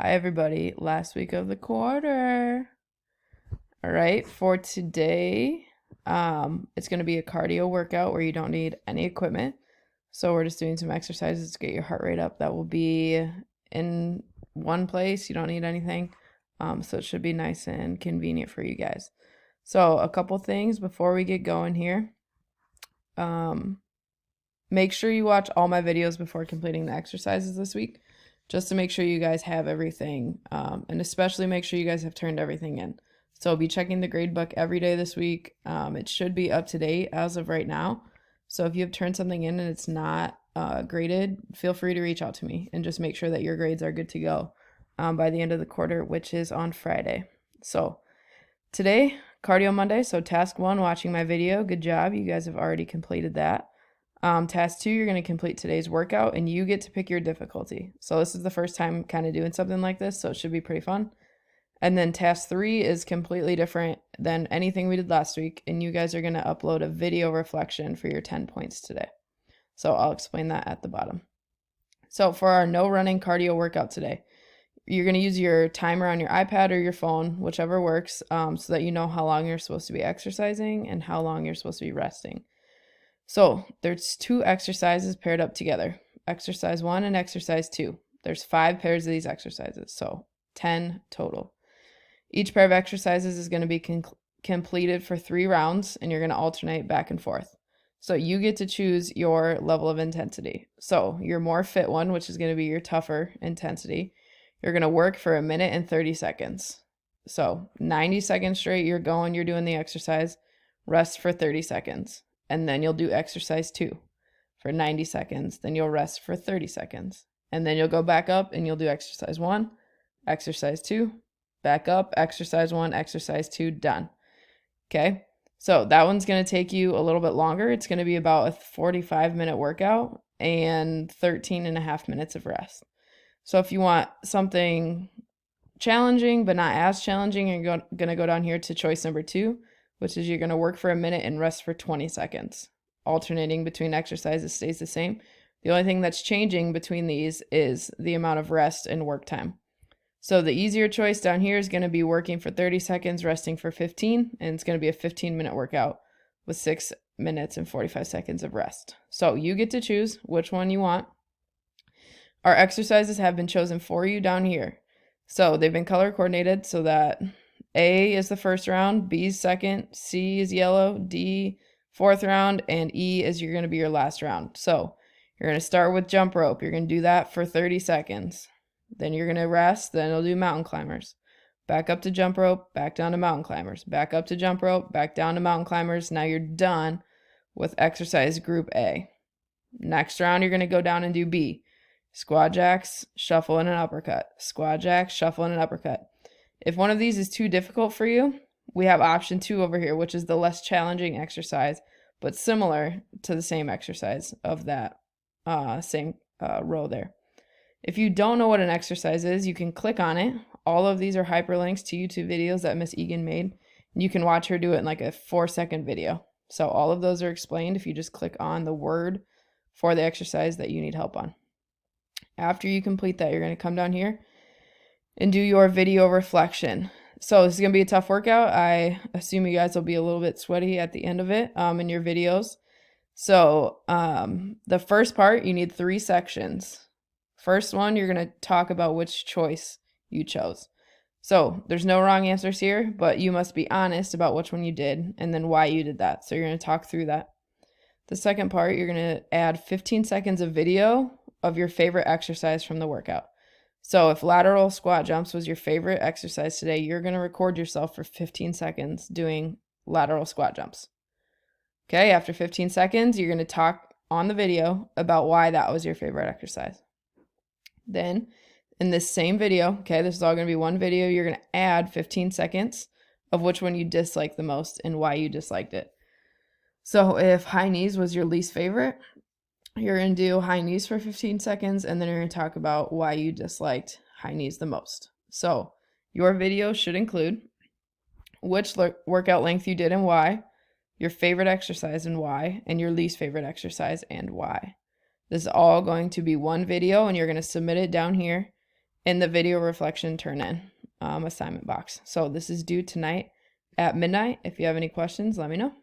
Hi, everybody. Last week of the quarter. All right, for today, it's going to be a cardio workout where you don't need any equipment. So we're just doing some exercises to get your heart rate up. That will be in one place. You don't need anything. So it should be nice and convenient for you guys. So a couple things before we get going here. Make sure you watch all my videos before completing the exercises this week, just to make sure you guys have everything, and especially make sure you guys have turned everything in. So be checking the grade book every day this week. It should be up to date as of right now. So if you have turned something in and it's not graded, feel free to reach out to me and just make sure that your grades are good to go by the end of the quarter, which is on Friday. So today, Cardio Monday. So task 1, watching my video. Good job. You guys have already completed that. Task 2, you're going to complete today's workout and you get to pick your difficulty. So this is the first time kind of doing something like this, so it should be pretty fun. And then task 3 is completely different than anything we did last week, and you guys are going to upload a video reflection for your 10 points today. So I'll explain that at the bottom. So for our no running cardio workout today, you're going to use your timer on your iPad or your phone, whichever works, so that you know how long you're supposed to be exercising and how long you're supposed to be resting. So there's 2 exercises paired up together, exercise 1 and exercise 2. There's 5 pairs of these exercises, so 10 total. Each pair of exercises is going to be completed for 3 rounds, and you're going to alternate back and forth. So you get to choose your level of intensity. So your more fit one, which is going to be your tougher intensity, you're going to work for 1 minute and 30 seconds. So 90 seconds straight, you're doing the exercise, rest for 30 seconds. And then you'll do exercise 2 for 90 seconds. Then you'll rest for 30 seconds. And then you'll go back up and you'll do exercise 1, exercise 2, back up, exercise 1, exercise 2, done. Okay, so that one's going to take you a little bit longer. It's going to be about a 45-minute workout and 13 and a half minutes of rest. So if you want something challenging but not as challenging, you're going to go down here to choice number 2, which is you're going to work for 1 minute and rest for 20 seconds. Alternating between exercises stays the same. The only thing that's changing between these is the amount of rest and work time. So the easier choice down here is going to be working for 30 seconds, resting for 15, and it's going to be a 15-minute workout with 6 minutes and 45 seconds of rest. So you get to choose which one you want. Our exercises have been chosen for you down here. So they've been color coordinated so that A is the first round, B is second, C is yellow, D fourth round, and E is going to be your last round. So you're going to start with jump rope. You're going to do that for 30 seconds. Then you're going to rest. Then you'll do mountain climbers. Back up to jump rope, back down to mountain climbers. Back up to jump rope, back down to mountain climbers. Now you're done with exercise group A. Next round, you're going to go down and do B. Squat jacks, shuffle, and an uppercut. Squat jacks, shuffle, and an uppercut. If one of these is too difficult for you, we have option 2 over here, which is the less challenging exercise, but similar to the same exercise of that same row there. If you don't know what an exercise is, you can click on it. All of these are hyperlinks to YouTube videos that Miss Egan made. You can watch her do it in like a 4-second video. So all of those are explained if you just click on the word for the exercise that you need help on. After you complete that, you're going to come down here and do your video reflection. So this is going to be a tough workout. I assume you guys will be a little bit sweaty at the end of it in your videos. So the first part, you need 3 sections. First one, you're going to talk about which choice you chose. So there's no wrong answers here, but you must be honest about which one you did and then why you did that. So you're going to talk through that. The second part, you're going to add 15 seconds of video of your favorite exercise from the workout. So if lateral squat jumps was your favorite exercise today, you're going to record yourself for 15 seconds doing lateral squat jumps. Okay, after 15 seconds, you're going to talk on the video about why that was your favorite exercise. Then in this same video, okay, this is all going to be one video, you're going to add 15 seconds of which one you dislike the most and why you disliked it. So if high knees was your least favorite, you're going to do high knees for 15 seconds, and then you're going to talk about why you disliked high knees the most. So your video should include which workout length you did and why, your favorite exercise and why, and your least favorite exercise and why. This is all going to be one video, and you're going to submit it down here, in the video reflection turn-in assignment box. So this is due tonight at midnight. If you have any questions, let me know.